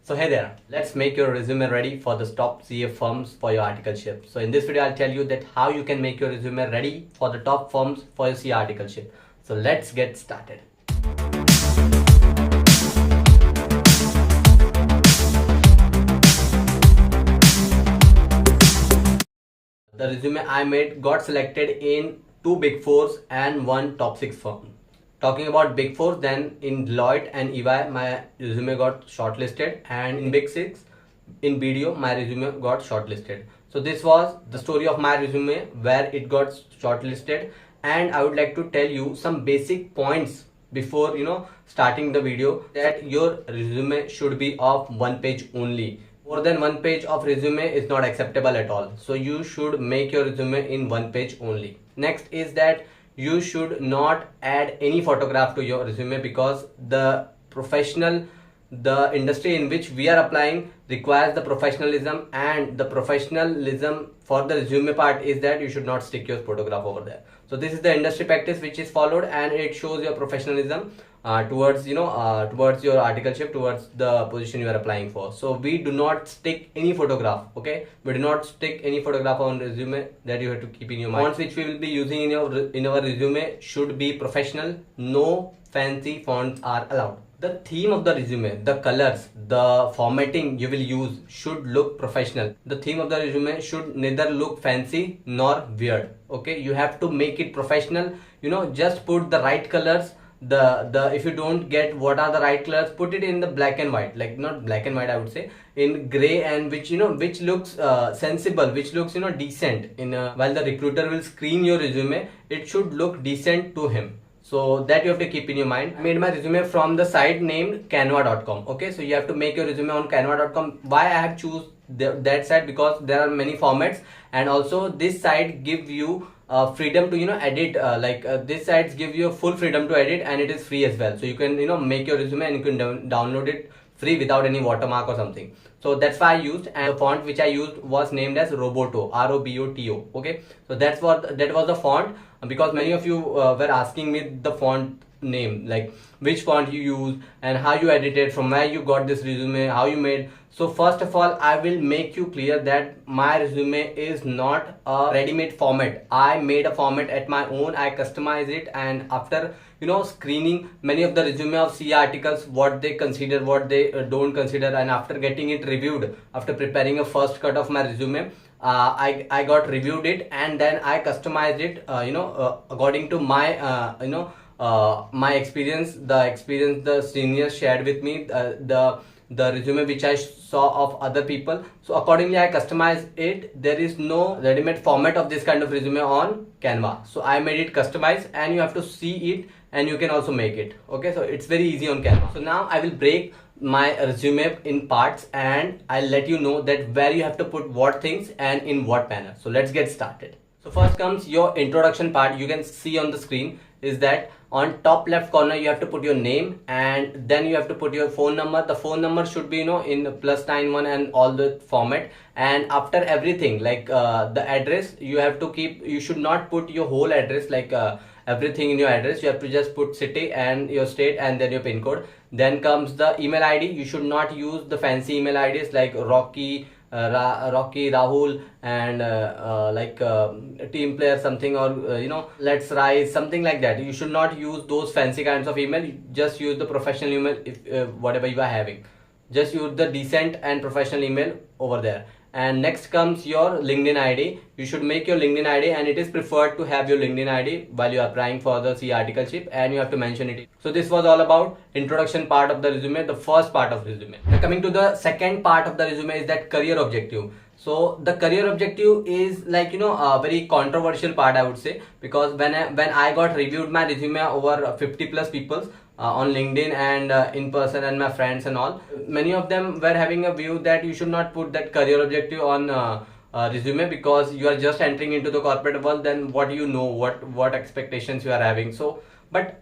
So hey there, let's make your resume ready for the top CA firms for your articleship. So in this video, I'll tell you that how you can make your resume ready for the top firms for your CA articleship. So let's get started. The resume I made got selected in 2 Big 4s and 1 top 6 firm. Talking about Big 4, then in Deloitte and EY, my resume got shortlisted, and in Big 6, in BDO, my resume got shortlisted. So this was the story of my resume where it got shortlisted, and I would like to tell you some basic points before starting the video, that your resume should be of 1 page only. More than 1 page of resume is not acceptable at all. So you should make your resume in 1 page only. Next is that you should not add any photograph to your resume, because the industry in which we are applying requires the professionalism, and the professionalism for the resume part is that you should not stick your photograph over there. So this is the industry practice which is followed, and it shows your professionalism towards your articleship, towards the position you are applying for. So we do not stick any photograph. Okay, we do not stick any photograph on resume. That you have to keep in your mind. Fonts which we will be using in our resume should be professional. No fancy fonts are allowed. The theme of the resume, the colors, the formatting you will use should look professional. The theme of the resume should neither look fancy nor weird. Okay, you have to make it professional. Just put the right colors. If you don't get what are the right colors, put it in the black and white, like not black and white, I would say in gray, and which looks sensible, which looks decent. While the recruiter will screen your resume, it should look decent to him. So that you have to keep in your mind. I made my resume from the site named canva.com. Okay, so you have to make your resume on canva.com. Why I have choose that site? Because there are many formats, and also this site give you freedom to edit. This sites give you full freedom to edit, and it is free as well. So you can make your resume, and you can download it free without any watermark or something. So that's why I used, and the font which I used was named as Roboto, ROBOTO. Okay, so that was the font, because many of you were asking me the font name, like which font you use and how you edited, from where you got this resume, how you made. So first of all, I will make you clear that my resume is not a ready-made format. I made a format at my own. I customized it, and after screening many of the resume of CA articles, what they consider, what they don't consider, and after getting it reviewed, after preparing a first cut of my resume, I got reviewed it, and then I customized it according to my my experience, the seniors shared with me, the resume which I saw of other people. So accordingly I customized it. There is no ready-made format of this kind of resume on Canva, so I made it customized, and you have to see it, and you can also make it. Okay, so it's very easy on Canva. So now I will break my resume in parts, and I'll let you know that where you have to put what things and in what manner. So let's get started. So first comes your introduction part. You can see on the screen is that on top left corner you have to put your name, and then you have to put your phone number. The phone number should be in +91 and all the format. And after everything, like the address, you have to keep, you should not put your whole address, like everything in your address. You have to just put city and your state and then your pin code. Then comes the email ID. You should not use the fancy email IDs like Rocky, Rahul, and team player something, or let's rise, something like that. You should not use those fancy kinds of email. You just use the professional email. If whatever you are having, just use the decent and professional email over there. And next comes your LinkedIn ID. You should make your LinkedIn ID, and it is preferred to have your LinkedIn ID while you are applying for the CA articleship, and you have to mention it. So this was all about introduction part of the resume, the first part of resume. Now coming to the second part of the resume is that career objective. So the career objective is like a very controversial part, I would say, because when I got reviewed my resume over 50+ people on LinkedIn and in person, and my friends and all, many of them were having a view that you should not put that career objective on resume, because you are just entering into the corporate world. Then what do you know, what expectations you are having? So but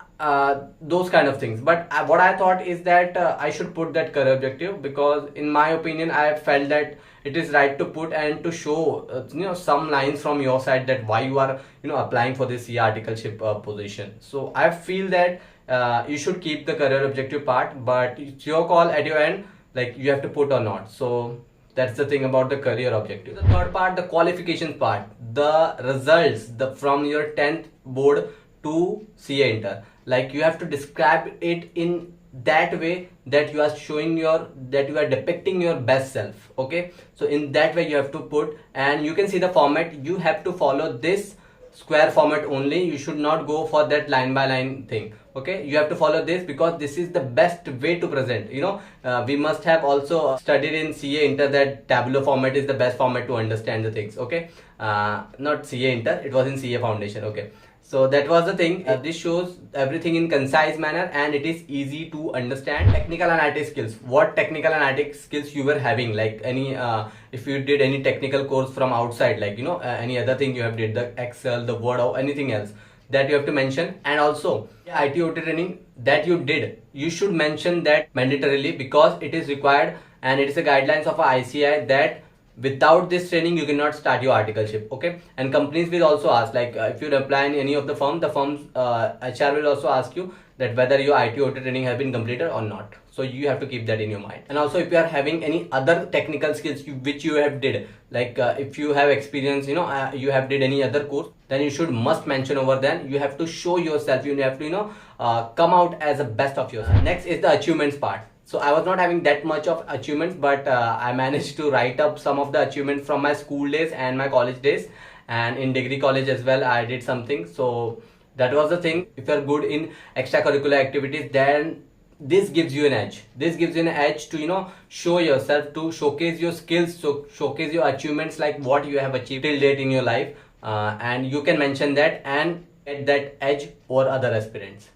those kind of things. But what I thought is that I should put that career objective, because in my opinion I felt that it is right to put and to show some lines from your side, that why you are applying for this CA articleship position. So I feel that you should keep the career objective part, but it's your call at your end. like you have to put or not. So that's the thing about the career objective. The third part, the qualifications part, the results from your 10th board to CA Inter. Like you have to describe it in that way that you are showing that you are depicting your best self. Okay, so in that way you have to put, and you can see the format. You have to follow this square format only. You should not go for that line by line thing. Okay, you have to follow this because this is the best way to present. We must have also studied in CA Inter that tabular format is the best format to understand the things. Okay, not CA Inter, it was in CA Foundation. Okay, so that was the thing. This shows everything in concise manner and it is easy to understand. Technical analytic skills. What technical analytic skills you were having? Like any, if you did any technical course from outside, like any other thing you have did, the Excel, the Word, or anything else, that you have to mention. And also IT OT training that you did, you should mention that mandatorily because it is required and it is the guidelines of ICI that without this training you cannot start your articleship. Okay, and companies will also ask, like if you apply in any of the firms HR will also ask you that whether your IT OT training has been completed or not. So you have to keep that in your mind. And also if you are having any other technical skills which you have did, like if you have experience, you have did any other course, then you should must mention over then. You have to show yourself, you have to come out as the best of yourself. Next is the achievements part. So I was not having that much of achievements, but I managed to write up some of the achievements from my school days and my college days, and in degree college as well I did something. So that was the thing. If you are good in extracurricular activities, then this gives you an edge. This gives you an edge to show yourself, to showcase your skills, so showcase your achievements, like what you have achieved till date in your life, and you can mention that and get that edge over other aspirants.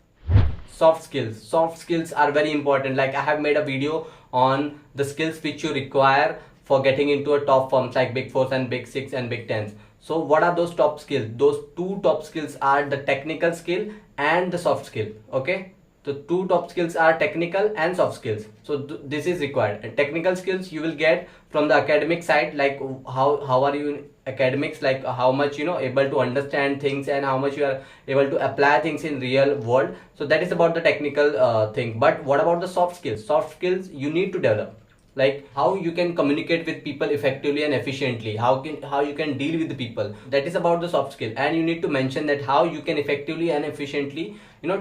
Soft skills are very important. Like I have made a video on the skills which you require for getting into a top firms like Big 4s and Big 6 and Big 10s. So what are those top skills? Those two top skills are the technical skill and the soft skill. Okay, the two top skills are technical and soft skills. So this is required. And technical skills you will get from the academic side, like how are you in academics, like how much able to understand things and how much you are able to apply things in real world. So that is about the technical thing. But what about the soft skills? Soft skills you need to develop, like how you can communicate with people effectively and efficiently, how you can deal with the people. That is about the soft skill, and you need to mention that how you can effectively and efficiently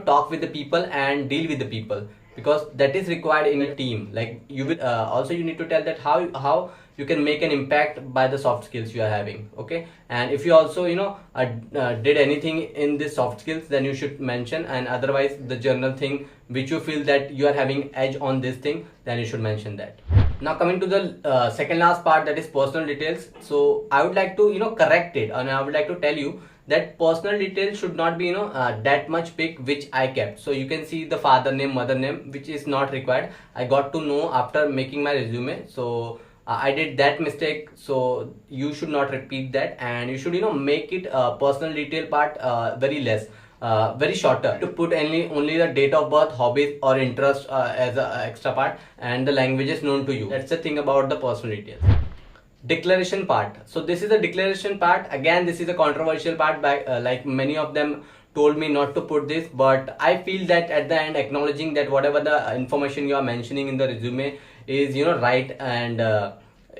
talk with the people and deal with the people, because that is required in a team. Like you will also you need to tell that how you can make an impact by the soft skills you are having. Okay, and if you also did anything in the soft skills, then you should mention. And otherwise the general thing which you feel that you are having edge on this thing, then you should mention that. Now coming to the second last part, that is personal details. So I would like to correct it, and I would like to tell you that personal details should not be that much big, which I kept. So you can see the father name, mother name, which is not required. I got to know after making my resume, so I did that mistake. So you should not repeat that, and you should make it personal detail part very less, very shorter. To put only the date of birth, hobbies or interest as a extra part, and the languages known to you. That's the thing about the personal details. Declaration part. So this is the declaration part. Again, this is a controversial part. Like many of them told me not to put this, but I feel that at the end, acknowledging that whatever the information you are mentioning in the resume is right and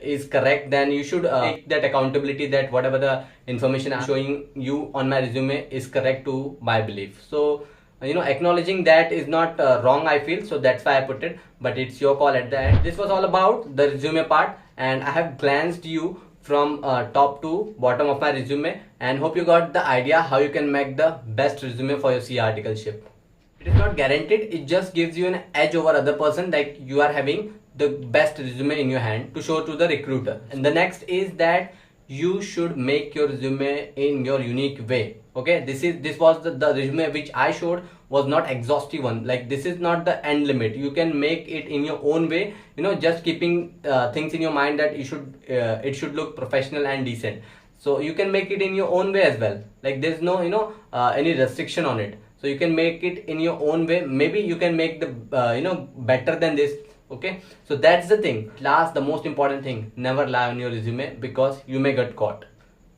is correct, then you should take that accountability that whatever the information I'm showing you on my resume is correct to my belief. So acknowledging that is not wrong, I feel. So that's why I put it, but it's your call at the end. This was all about the resume part, and I have glanced you from top to bottom of my resume, and hope you got the idea how you can make the best resume for your CA Articleship. It is not guaranteed, it just gives you an edge over other person, like you are having the best resume in your hand to show to the recruiter. And the next is that you should make your resume in your unique way. Okay, this was the resume which I showed was not exhaustive one. Like this is not the end limit. You can make it in your own way, just keeping things in your mind that it should look professional and decent. So you can make it in your own way as well. Like there's no any restriction on it. So you can make it in your own way. Maybe you can make the better than this. Okay, so that's the thing. Last, the most important thing, never lie on your resume, because you may get caught,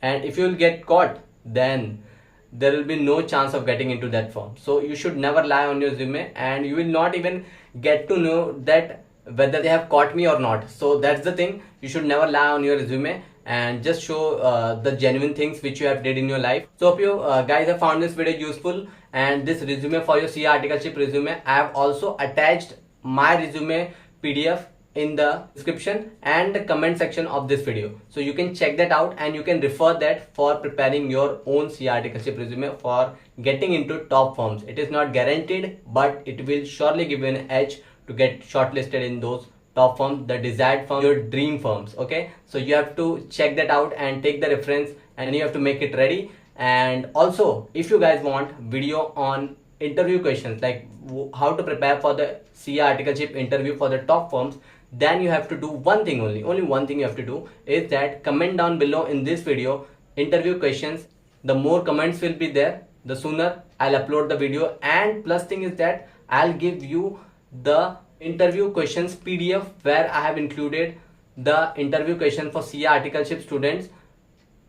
and if you will get caught, then there will be no chance of getting into that firm. So you should never lie on your resume, and you will not even get to know that whether they have caught me or not. So that's the thing, you should never lie on your resume and just show the genuine things which you have did in your life. So hope you guys have found this video useful, and this resume for your CA Articleship resume, I have also attached my resume PDF in the description and the comment section of this video, so you can check that out and you can refer that for preparing your own CA Articleship resume for getting into top firms. It is not guaranteed, but it will surely give you an edge to get shortlisted in those top firms, the desired firms, your dream firms. Okay, so you have to check that out and take the reference, and you have to make it ready. And also, if you guys want video on interview questions, like how to prepare for the CA Articleship interview for the top firms, then you have to do one thing only one thing you have to do is that comment down below in this video interview questions. The more comments will be there, the sooner I'll upload the video. And plus thing is that I'll give you the interview questions PDF, where I have included the interview question for CA Articleship students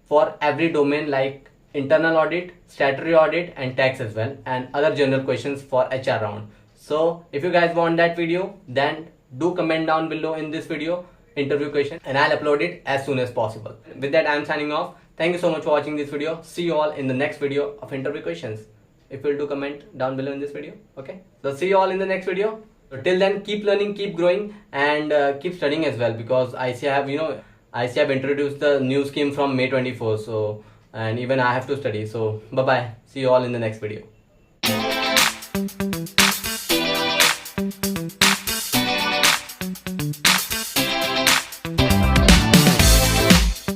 for every domain, like internal audit, statutory audit, and tax as well, and other general questions for HR round. So if you guys want that video, then do comment down below in this video interview question, and I'll upload it as soon as possible. With that, I'm signing off. Thank you so much for watching this video. See you all in the next video of interview questions. If you'll do comment down below in this video. Okay, so see you all in the next video. So till then, keep learning, keep growing, and keep studying as well, because ICA have introduced the new scheme from May 24. So, and even I have to study. So bye bye. See you all in the next video.